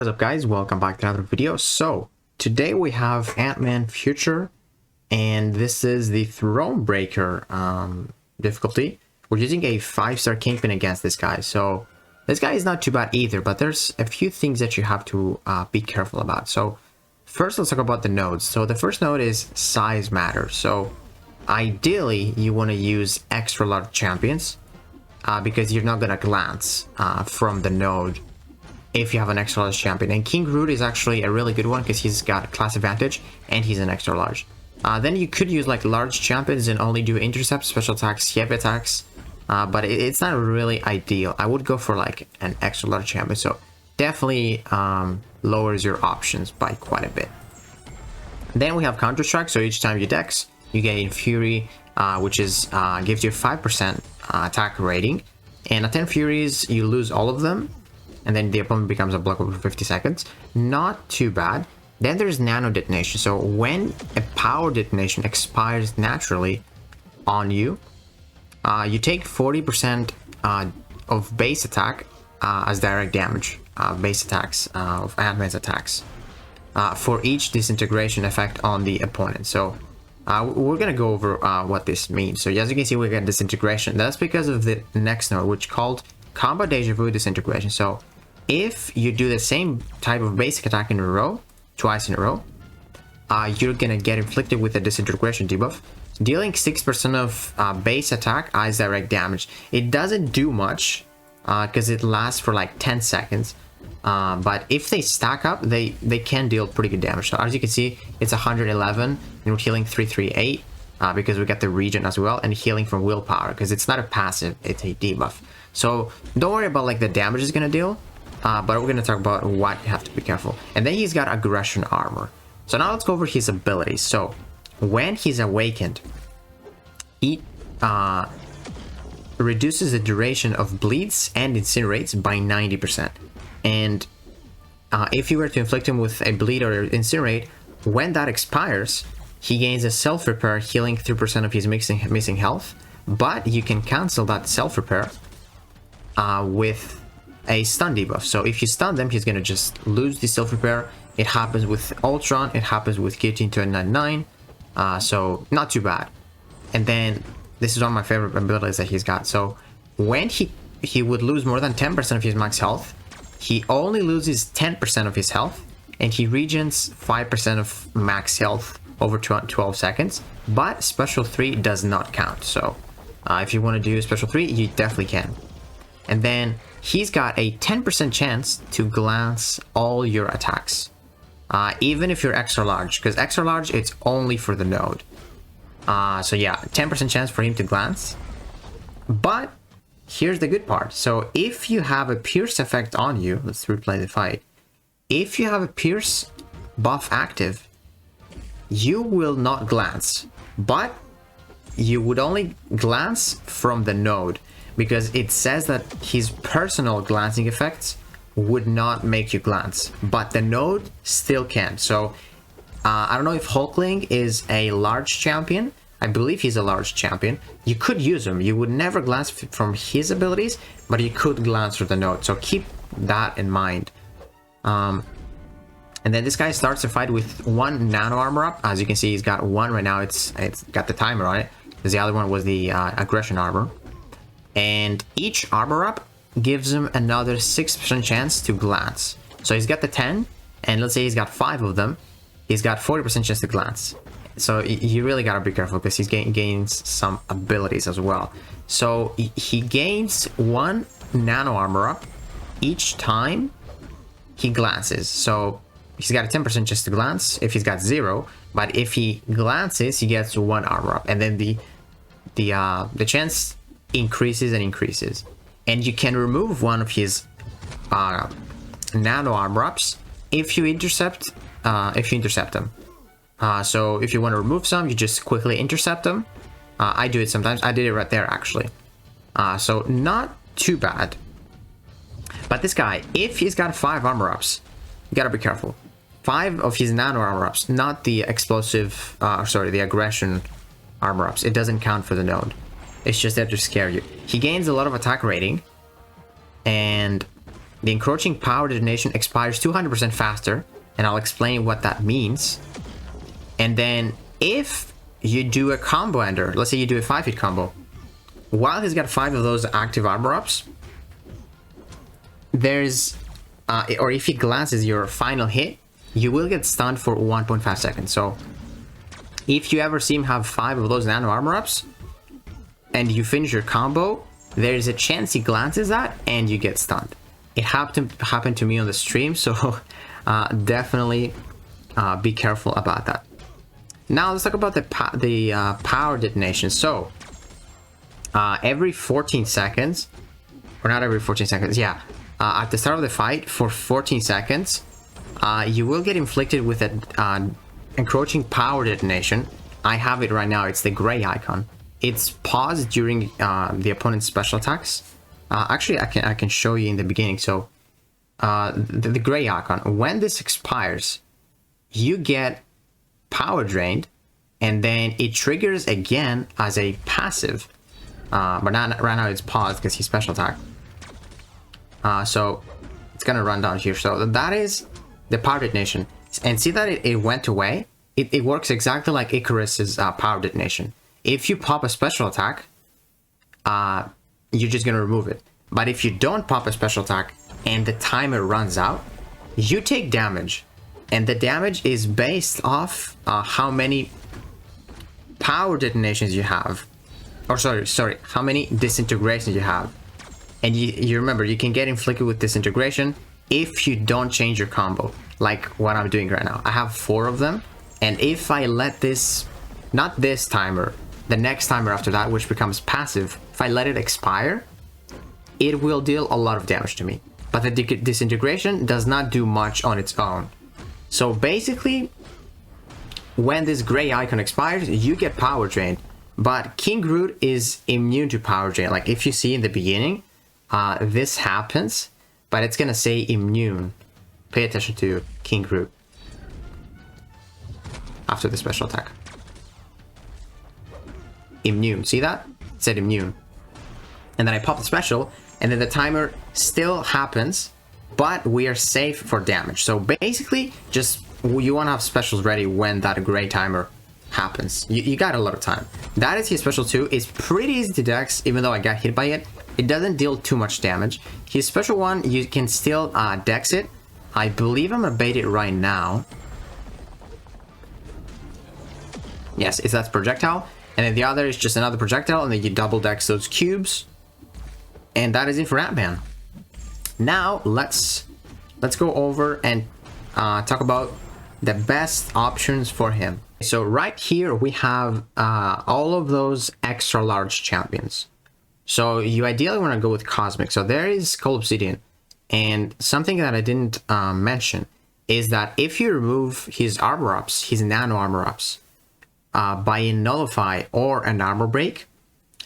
What's up guys, welcome back to another video. So today we have Ant-Man Future, and this is the Thronebreaker difficulty. We're using a 5-star Kingpin against this guy. So this guy is not too bad either, but there's a few things that you have to be careful about. So first let's talk about the nodes. So the first node is size matters. So ideally you want to use extra large champions because you're not going to glance from the node if you have an extra large champion. And King Groot is actually a really good one because he's got class advantage and he's an extra large. Then you could use like large champions and only do intercept, special attacks, heavy attacks, but it's not really ideal. I would go for like an extra large champion, so definitely lowers your options by quite a bit. Then we have Counter Strike, so each time you dex, you gain Fury, which is gives you 5% attack rating, and at 10 Furies you lose all of them, and then the opponent becomes unblockable for 50 seconds. Not too bad. Then there's nano detonation. So when a power detonation expires naturally on you, you take 40% of base attack as direct damage, base attacks of Ant-Man's attacks, for each disintegration effect on the opponent. So we're gonna go over what this means. So as you can see, we get disintegration. That's because of the next node, which is called Combo Deja Vu Disintegration. So if you do the same type of basic attack in a row, twice in a row, you're gonna get inflicted with a disintegration debuff, dealing 6% of base attack as direct damage. It doesn't do much because it lasts for like 10 seconds, but if they stack up, they can deal pretty good damage. So as you can see, it's 111 and we're healing 338 because we got the regen as well, and healing from willpower because it's not a passive, it's a debuff. So don't worry about like the damage it's gonna deal, but we're gonna talk about what you have to be careful. And then he's got aggression armor. So now let's go over his abilities. So when he's awakened, he reduces the duration of bleeds and incinerates by 90%. And if you were to inflict him with a bleed or incinerate, when that expires, he gains a self-repair, healing 3% of his missing health. But you can cancel that self-repair with a stun debuff. So if you stun them, he's gonna just lose the self-repair. It happens with Ultron, it happens with Guillotine 299, so not too bad. And then this is one of my favorite abilities that he's got. So when he would lose more than 10% of his max health, he only loses 10% of his health, and he regens 5% of max health over 12 seconds. But special 3 does not count. So if you want to do special 3, you definitely can. And then he's got a 10% chance to glance all your attacks, even if you're extra large, because extra large, it's only for the node. So yeah, 10% chance for him to glance. But here's the good part. So if you have a pierce effect on you, let's replay the fight. If you have a pierce buff active, you will not glance, but you would only glance from the node, because it says that his personal glancing effects would not make you glance, but the node still can. So I don't know if Hulkling is a large champion. I believe he's a large champion. You could use him. You would never glance from his abilities, but you could glance from the node. So keep that in mind. And then this guy starts the fight with 1 nano armor up. As you can see, he's got 1 right now. It's got the timer on it, because the other one was the aggression armor. And each armor up gives him another 6% chance to glance. So he's got the 10, and let's say he's got 5 of them, he's got 40% chance to glance. So you really gotta be careful, because he gains some abilities as well. So he gains 1 nano armor up each time he glances. So he's got a 10% chance to glance if he's got 0, but if he glances, he gets 1 armor up, and then the chance increases and increases. And you can remove one of his nano armor ups if you intercept them. So if you want to remove some, you just quickly intercept them. I do it sometimes. I did it right there actually. So not too bad. But this guy, if he's got 5 armor ups, you gotta be careful. 5 of his nano armor ups, not the explosive, the aggression armor ups. It doesn't count for the node. It's just there to scare you. He gains a lot of attack rating, and the encroaching power detonation expires 200% faster, and I'll explain what that means. And then if you do a combo ender, let's say you do a 5-hit combo, while he's got 5 of those active armor ups, there's, or if he glances your final hit, you will get stunned for 1.5 seconds. So if you ever see him have 5 of those nano armor ups, and you finish your combo, there's a chance he glances that and you get stunned. It happened to me on the stream, so definitely be careful about that. Now let's talk about the power detonation. So every 14 seconds, or not every 14 seconds, yeah, at the start of the fight for 14 seconds, you will get inflicted with an encroaching power detonation. I have it right now. It's the gray icon. It's paused during the opponent's special attacks. Actually, I can show you in the beginning. So the gray icon, when this expires, you get power drained, and then it triggers again as a passive. But not right now, it's paused because he's special attack. So it's gonna run down here. So that is the power detonation. And see that it went away? It works exactly like Icarus's power detonation. If you pop a special attack, you're just gonna remove it. But if you don't pop a special attack and the timer runs out, you take damage. And the damage is based off how many power detonations you have. Or sorry, how many disintegrations you have. And you remember, you can get inflicted with disintegration if you don't change your combo. Like what I'm doing right now. I have 4 of them. And if I let this, not this timer, the next timer after that, which becomes passive, if I let it expire, it will deal a lot of damage to me. But the disintegration does not do much on its own. So basically, when this gray icon expires, you get power drained. But King Groot is immune to power drain. Like if you see in the beginning, this happens, but it's gonna say immune. Pay attention to King Groot after the special attack. Immune, see that? It said immune. And then I pop the special, and then the timer still happens, but we are safe for damage. So basically, just you want to have specials ready when that gray timer happens. You got a lot of time. That is his special 2. It's pretty easy to dex, even though I got hit by it. It doesn't deal too much damage. His special 1, you can still dex it. I believe I'm gonna bait it right now. Yes, it's that projectile. And then the other is just another projectile, and then you double dex those cubes. And that is it for Ant-Man. Now let's go over and talk about the best options for him. So right here we have all of those extra large champions. So you ideally want to go with Cosmic. So there is Cold Obsidian. And something that I didn't mention is that if you remove his armor ups, his nano armor ups, by a nullify or an armor break,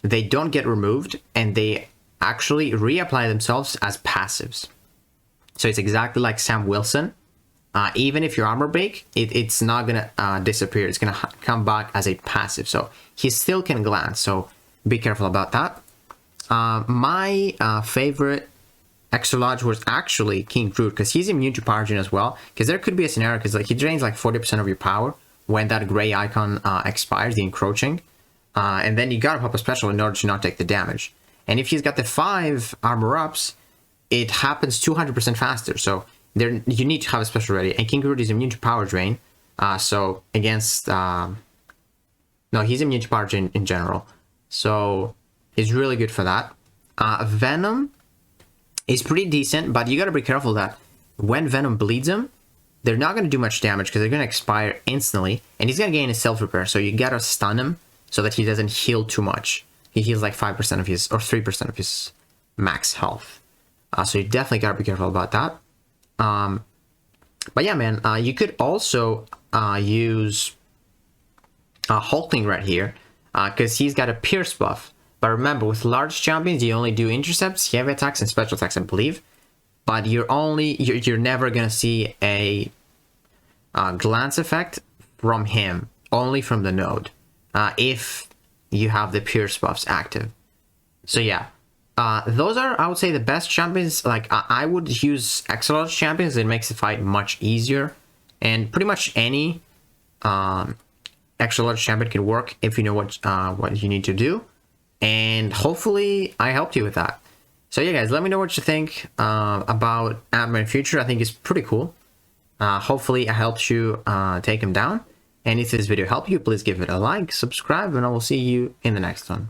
they don't get removed and they actually reapply themselves as passives. So it's exactly like Sam Wilson. Even if your armor break, it's not gonna disappear. It's gonna come back as a passive. So he still can glance. So be careful about that. My favorite extra large was actually King Groot, because he's immune to power drain as well. Because there could be a scenario, because like he drains like 40% of your power when that gray icon expires, the encroaching, and then you gotta pop a special in order to not take the damage. And if he's got the 5 armor ups, it happens 200% faster. So there you need to have a special ready. And King Groot is immune to power drain. So against no, he's immune to power drain in general. So it's really good for that. Venom is pretty decent, but you gotta be careful that when Venom bleeds him, they're not gonna do much damage because they're gonna expire instantly, and he's gonna gain his self-repair. So you gotta stun him so that he doesn't heal too much. He heals like 5% of his, or 3% of his max health. So you definitely gotta be careful about that. But yeah, man, you could also use Hulkling right here, because he's got a pierce buff. But remember, with large champions, you only do intercepts, heavy attacks, and special attacks, I believe. But you're never gonna see a glance effect from him, only from the node, if you have the pierce buffs active. So yeah, Those are, I would say, the best champions. Like, I would use Extra champions. It makes the fight much easier. And pretty much any extra large champion can work if you know what you need to do. And hopefully I helped you with that. So yeah, guys, let me know what you think about Ant-Man Future. I think it's pretty cool. Hopefully I helped you take him down. And if this video helped you, please give it a like, subscribe, and I will see you in the next one.